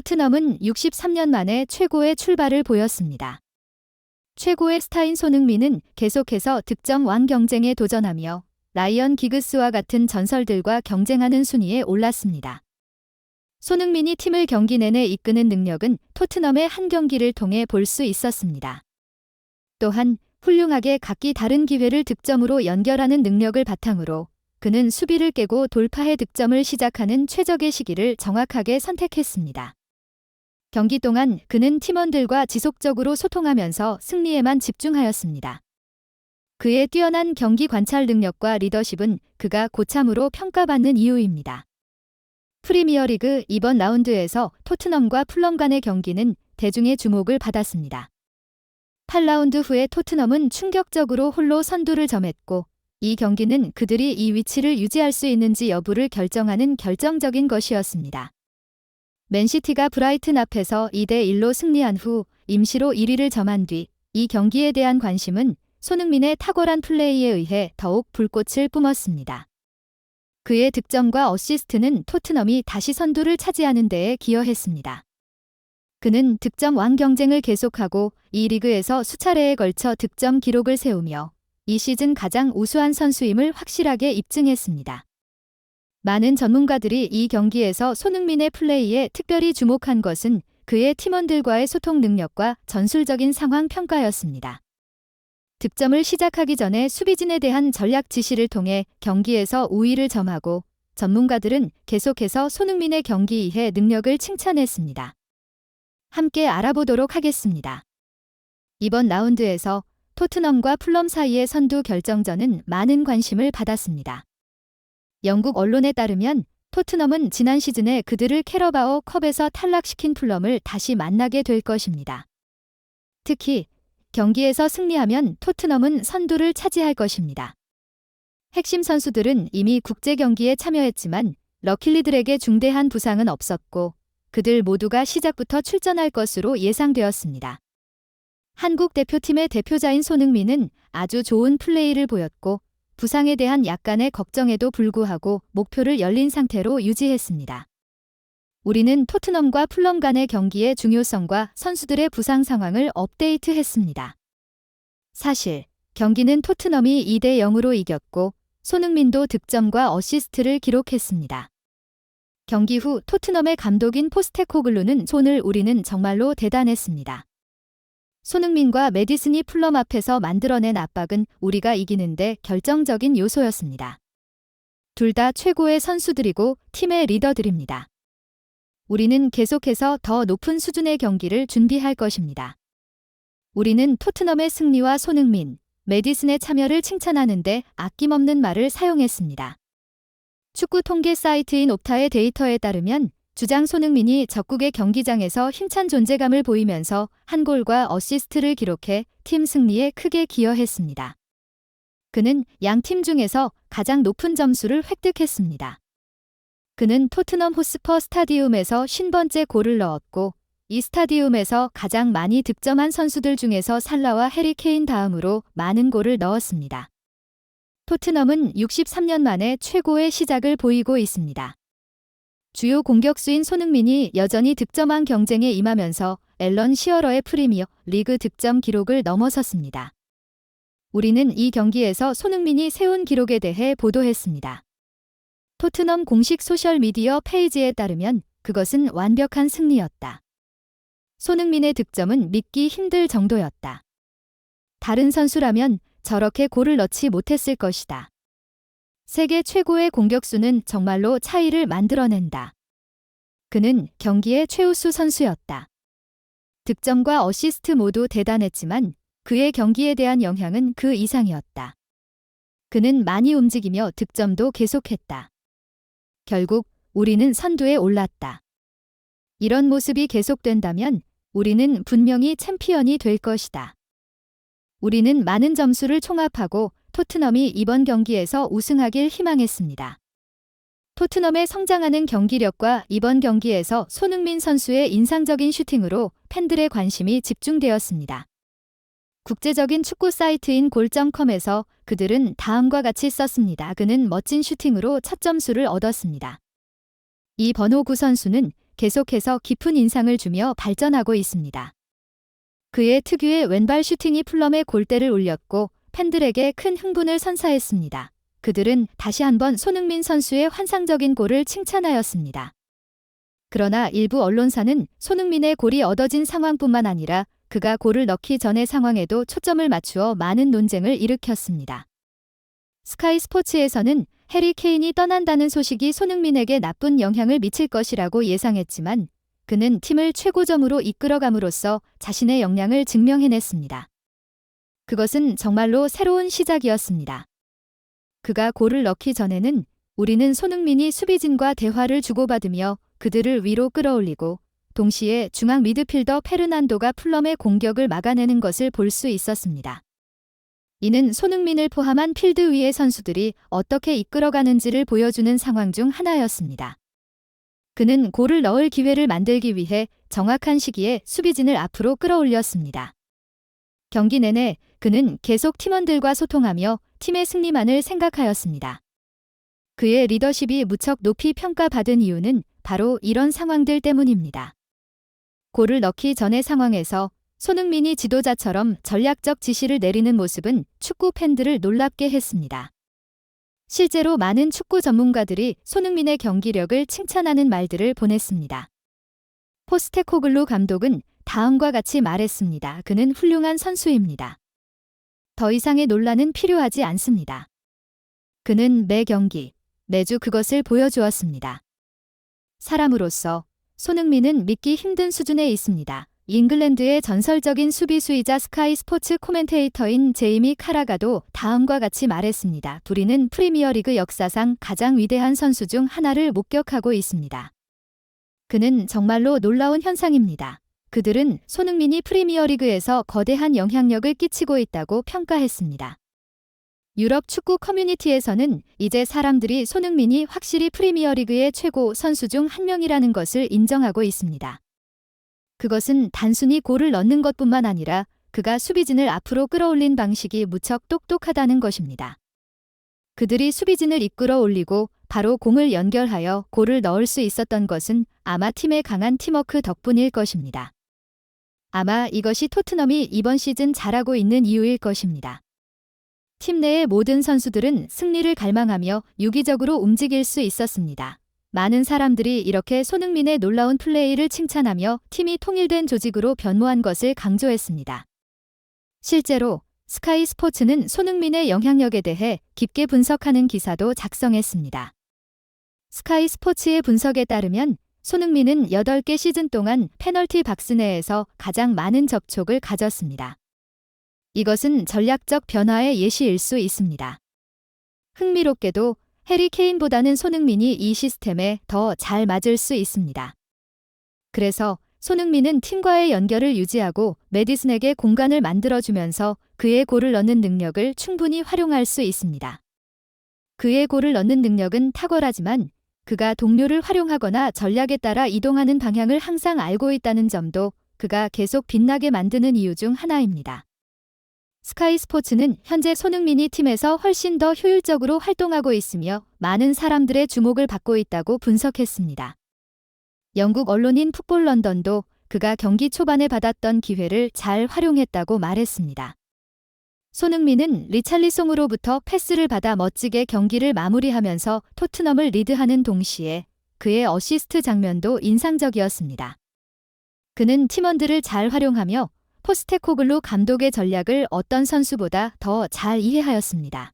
토트넘은 63년 만에 최고의 출발을 보였습니다. 최고의 스타인 손흥민은 계속해서 득점 왕 경쟁에 도전하며 라이언 기그스와 같은 전설들과 경쟁하는 순위에 올랐습니다. 손흥민이 팀을 경기 내내 이끄는 능력은 토트넘의 한 경기를 통해 볼 수 있었습니다. 또한 훌륭하게 각기 다른 기회를 득점으로 연결하는 능력을 바탕으로 그는 수비를 깨고 돌파해 득점을 시작하는 최적의 시기를 정확하게 선택했습니다. 경기 동안 그는 팀원들과 지속적으로 소통하면서 승리에만 집중하였습니다. 그의 뛰어난 경기 관찰 능력과 리더십은 그가 고참으로 평가받는 이유입니다. 프리미어리그 이번 라운드에서 토트넘과 풀럼 간의 경기는 대중의 주목을 받았습니다. 8라운드 후에 토트넘은 충격적으로 홀로 선두를 점했고 이 경기는 그들이 이 위치를 유지할 수 있는지 여부를 결정하는 결정적인 것이었습니다. 맨시티가 브라이튼 앞에서 2대1로 승리한 후 임시로 1위를 점한 뒤 이 경기에 대한 관심은 손흥민의 탁월한 플레이에 의해 더욱 불꽃을 뿜었습니다. 그의 득점과 어시스트는 토트넘이 다시 선두를 차지하는 데에 기여했습니다. 그는 득점 왕 경쟁을 계속하고 이 리그에서 수차례에 걸쳐 득점 기록을 세우며 이 시즌 가장 우수한 선수임을 확실하게 입증했습니다. 많은 전문가들이 이 경기에서 손흥민의 플레이에 특별히 주목한 것은 그의 팀원들과의 소통 능력과 전술적인 상황 평가였습니다. 득점을 시작하기 전에 수비진에 대한 전략 지시를 통해 경기에서 우위를 점하고 전문가들은 계속해서 손흥민의 경기 이해 능력을 칭찬했습니다. 함께 알아보도록 하겠습니다. 이번 라운드에서 토트넘과 풀럼 사이의 선두 결정전은 많은 관심을 받았습니다. 영국 언론에 따르면 토트넘은 지난 시즌에 그들을 캐러바오 컵에서 탈락시킨 풀럼을 다시 만나게 될 것입니다. 특히 경기에서 승리하면 토트넘은 선두를 차지할 것입니다. 핵심 선수들은 이미 국제 경기에 참여했지만 러킬리들에게 중대한 부상은 없었고 그들 모두가 시작부터 출전할 것으로 예상되었습니다. 한국 대표팀의 대표자인 손흥민은 아주 좋은 플레이를 보였고 부상에 대한 약간의 걱정에도 불구하고 목표를 열린 상태로 유지했습니다. 우리는 토트넘과 풀럼 간의 경기의 중요성과 선수들의 부상 상황을 업데이트했습니다. 사실 경기는 토트넘이 2대0으로 이겼고 손흥민도 득점과 어시스트를 기록했습니다. 경기 후 토트넘의 감독인 포스테코글루는 손을 우리는 정말로 대단했습니다. 손흥민과 메디슨이 풀럼 앞에서 만들어낸 압박은 우리가 이기는데 결정적인 요소였습니다. 둘 다 최고의 선수들이고 팀의 리더들입니다. 우리는 계속해서 더 높은 수준의 경기를 준비할 것입니다. 우리는 토트넘의 승리와 손흥민, 메디슨의 참여를 칭찬하는데 아낌없는 말을 사용했습니다. 축구 통계 사이트인 옵타의 데이터에 따르면 주장 손흥민이 적국의 경기장에서 힘찬 존재감을 보이면서 한 골과 어시스트를 기록해 팀 승리에 크게 기여했습니다. 그는 양 팀 중에서 가장 높은 점수를 획득했습니다. 그는 토트넘 호스퍼 스타디움에서 50번째 골을 넣었고 이 스타디움에서 가장 많이 득점한 선수들 중에서 살라와 해리 케인 다음으로 많은 골을 넣었습니다. 토트넘은 63년 만에 최고의 시작을 보이고 있습니다. 주요 공격수인 손흥민이 여전히 득점왕 경쟁에 임하면서 앨런 시어러의 프리미어 리그 득점 기록을 넘어섰습니다. 우리는 이 경기에서 손흥민이 세운 기록에 대해 보도했습니다. 토트넘 공식 소셜미디어 페이지에 따르면 그것은 완벽한 승리였다. 손흥민의 득점은 믿기 힘들 정도였다. 다른 선수라면 저렇게 골을 넣지 못했을 것이다. 세계 최고의 공격수는 정말로 차이를 만들어낸다. 그는 경기의 최우수 선수였다. 득점과 어시스트 모두 대단했지만 그의 경기에 대한 영향은 그 이상이었다. 그는 많이 움직이며 득점도 계속했다. 결국 우리는 선두에 올랐다. 이런 모습이 계속된다면 우리는 분명히 챔피언이 될 것이다. 우리는 많은 점수를 총합하고 토트넘이 이번 경기에서 우승하길 희망했습니다. 토트넘의 성장하는 경기력과 이번 경기에서 손흥민 선수의 인상적인 슈팅으로 팬들의 관심이 집중되었습니다. 국제적인 축구 사이트인 골.com에서 그들은 다음과 같이 썼습니다. 그는 멋진 슈팅으로 첫 점수를 얻었습니다. 이 번호 9 선수는 계속해서 깊은 인상을 주며 발전하고 있습니다. 그의 특유의 왼발 슈팅이 풀럼의 골대를 울렸고 팬들에게 큰 흥분을 선사했습니다. 그들은 다시 한번 손흥민 선수의 환상적인 골을 칭찬하였습니다. 그러나 일부 언론사는 손흥민의 골이 얻어진 상황뿐만 아니라 그가 골을 넣기 전의 상황에도 초점을 맞추어 많은 논쟁을 일으켰습니다. 스카이 스포츠에서는 해리 케인이 떠난다는 소식이 손흥민에게 나쁜 영향을 미칠 것이라고 예상했지만 그는 팀을 최고점으로 이끌어감으로써 자신의 역량을 증명해냈습니다. 그것은 정말로 새로운 시작이었습니다. 그가 골을 넣기 전에는 우리는 손흥민이 수비진과 대화를 주고받으며 그들을 위로 끌어올리고 동시에 중앙 미드필더 페르난도가 풀럼의 공격을 막아내는 것을 볼 수 있었습니다. 이는 손흥민을 포함한 필드 위의 선수들이 어떻게 이끌어가는지를 보여주는 상황 중 하나였습니다. 그는 골을 넣을 기회를 만들기 위해 정확한 시기에 수비진을 앞으로 끌어올렸습니다. 경기 내내 그는 계속 팀원들과 소통하며 팀의 승리만을 생각하였습니다. 그의 리더십이 무척 높이 평가받은 이유는 바로 이런 상황들 때문입니다. 골을 넣기 전의 상황에서 손흥민이 지도자처럼 전략적 지시를 내리는 모습은 축구 팬들을 놀랍게 했습니다. 실제로 많은 축구 전문가들이 손흥민의 경기력을 칭찬하는 말들을 보냈습니다. 포스테코글루 감독은 다음과 같이 말했습니다. 그는 훌륭한 선수입니다. 더 이상의 논란은 필요하지 않습니다. 그는 매 경기, 매주 그것을 보여주었습니다. 사람으로서 손흥민은 믿기 힘든 수준에 있습니다. 잉글랜드의 전설적인 수비수이자 스카이 스포츠 코멘테이터인 제이미 카라가도 다음과 같이 말했습니다. 우리는 프리미어리그 역사상 가장 위대한 선수 중 하나를 목격하고 있습니다. 그는 정말로 놀라운 현상입니다. 그들은 손흥민이 프리미어리그에서 거대한 영향력을 끼치고 있다고 평가했습니다. 유럽 축구 커뮤니티에서는 이제 사람들이 손흥민이 확실히 프리미어리그의 최고 선수 중 한 명이라는 것을 인정하고 있습니다. 그것은 단순히 골을 넣는 것뿐만 아니라 그가 수비진을 앞으로 끌어올린 방식이 무척 똑똑하다는 것입니다. 그들이 수비진을 이끌어 올리고 바로 공을 연결하여 골을 넣을 수 있었던 것은 아마 팀의 강한 팀워크 덕분일 것입니다. 아마 이것이 토트넘이 이번 시즌 잘하고 있는 이유일 것입니다. 팀 내의 모든 선수들은 승리를 갈망하며 유기적으로 움직일 수 있었습니다. 많은 사람들이 이렇게 손흥민의 놀라운 플레이를 칭찬하며 팀이 통일된 조직으로 변모한 것을 강조했습니다. 실제로 스카이 스포츠는 손흥민의 영향력에 대해 깊게 분석하는 기사도 작성했습니다. 스카이 스포츠의 분석에 따르면 손흥민은 8개 시즌 동안 페널티 박스 내에서 가장 많은 접촉을 가졌습니다. 이것은 전략적 변화의 예시일 수 있습니다. 흥미롭게도 해리 케인보다는 손흥민이 이 시스템에 더 잘 맞을 수 있습니다. 그래서 손흥민은 팀과의 연결을 유지하고 매디슨에게 공간을 만들어주면서 그의 골을 넣는 능력을 충분히 활용할 수 있습니다. 그의 골을 넣는 능력은 탁월하지만 그가 동료를 활용하거나 전략에 따라 이동하는 방향을 항상 알고 있다는 점도 그가 계속 빛나게 만드는 이유 중 하나입니다. 스카이 스포츠는 현재 손흥민이 팀에서 훨씬 더 효율적으로 활동하고 있으며 많은 사람들의 주목을 받고 있다고 분석했습니다. 영국 언론인 풋볼 런던도 그가 경기 초반에 받았던 기회를 잘 활용했다고 말했습니다. 손흥민은 리찰리송으로부터 패스를 받아 멋지게 경기를 마무리하면서 토트넘을 리드하는 동시에 그의 어시스트 장면도 인상적이었습니다. 그는 팀원들을 잘 활용하며 포스테코글루 감독의 전략을 어떤 선수보다 더 잘 이해하였습니다.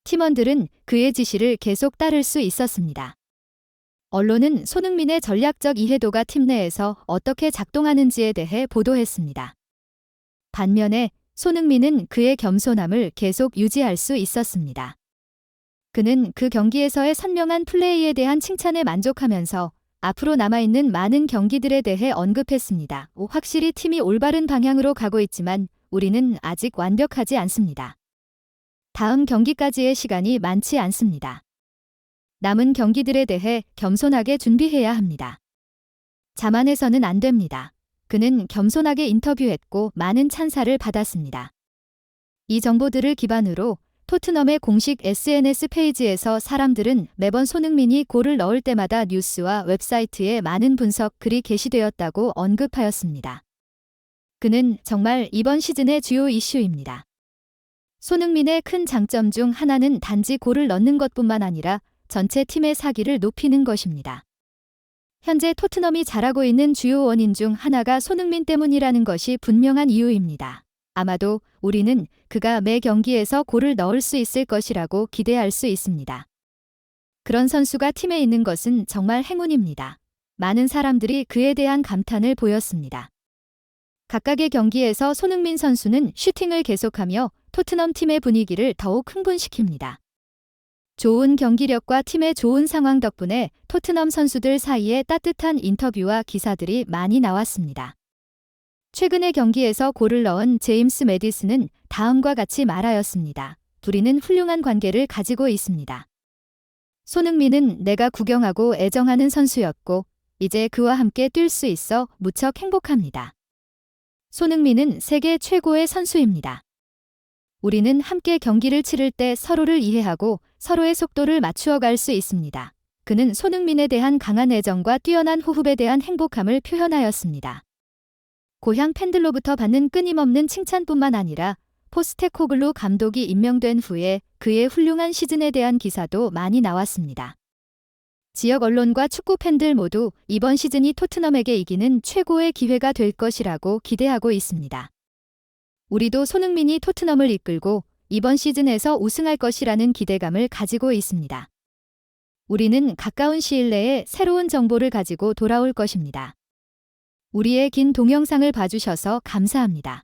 팀원들은 그의 지시를 계속 따를 수 있었습니다. 언론은 손흥민의 전략적 이해도가 팀 내에서 어떻게 작동하는지에 대해 보도했습니다. 반면에 손흥민은 그의 겸손함을 계속 유지할 수 있었습니다. 그는 그 경기에서의 선명한 플레이에 대한 칭찬에 만족하면서 앞으로 남아있는 많은 경기들에 대해 언급했습니다. 확실히 팀이 올바른 방향으로 가고 있지만 우리는 아직 완벽하지 않습니다. 다음 경기까지의 시간이 많지 않습니다. 남은 경기들에 대해 겸손하게 준비해야 합니다. 자만해서는 안 됩니다. 그는 겸손하게 인터뷰했고 많은 찬사를 받았습니다. 이 정보들을 기반으로 토트넘의 공식 SNS 페이지에서 사람들은 매번 손흥민이 골을 넣을 때마다 뉴스와 웹사이트에 많은 분석 글이 게시되었다고 언급하였습니다. 그는 정말 이번 시즌의 주요 이슈입니다. 손흥민의 큰 장점 중 하나는 단지 골을 넣는 것뿐만 아니라 전체 팀의 사기를 높이는 것입니다. 현재 토트넘이 잘하고 있는 주요 원인 중 하나가 손흥민 때문이라는 것이 분명한 이유입니다. 아마도 우리는 그가 매 경기에서 골을 넣을 수 있을 것이라고 기대할 수 있습니다. 그런 선수가 팀에 있는 것은 정말 행운입니다. 많은 사람들이 그에 대한 감탄을 보였습니다. 각각의 경기에서 손흥민 선수는 슈팅을 계속하며 토트넘 팀의 분위기를 더욱 흥분시킵니다. 좋은 경기력과 팀의 좋은 상황 덕분에 토트넘 선수들 사이에 따뜻한 인터뷰와 기사들이 많이 나왔습니다. 최근의 경기에서 골을 넣은 제임스 매디슨은 다음과 같이 말하였습니다. 둘이는 훌륭한 관계를 가지고 있습니다. 손흥민은 내가 구경하고 애정하는 선수였고 이제 그와 함께 뛸 수 있어 무척 행복합니다. 손흥민은 세계 최고의 선수입니다. 우리는 함께 경기를 치를 때 서로를 이해하고 서로의 속도를 맞추어 갈 수 있습니다. 그는 손흥민에 대한 강한 애정과 뛰어난 호흡에 대한 행복함을 표현하였습니다. 고향 팬들로부터 받는 끊임없는 칭찬뿐만 아니라 포스테코글루 감독이 임명된 후에 그의 훌륭한 시즌에 대한 기사도 많이 나왔습니다. 지역 언론과 축구 팬들 모두 이번 시즌이 토트넘에게 이기는 최고의 기회가 될 것이라고 기대하고 있습니다. 우리도 손흥민이 토트넘을 이끌고 이번 시즌에서 우승할 것이라는 기대감을 가지고 있습니다. 우리는 가까운 시일 내에 새로운 정보를 가지고 돌아올 것입니다. 우리의 긴 동영상을 봐주셔서 감사합니다.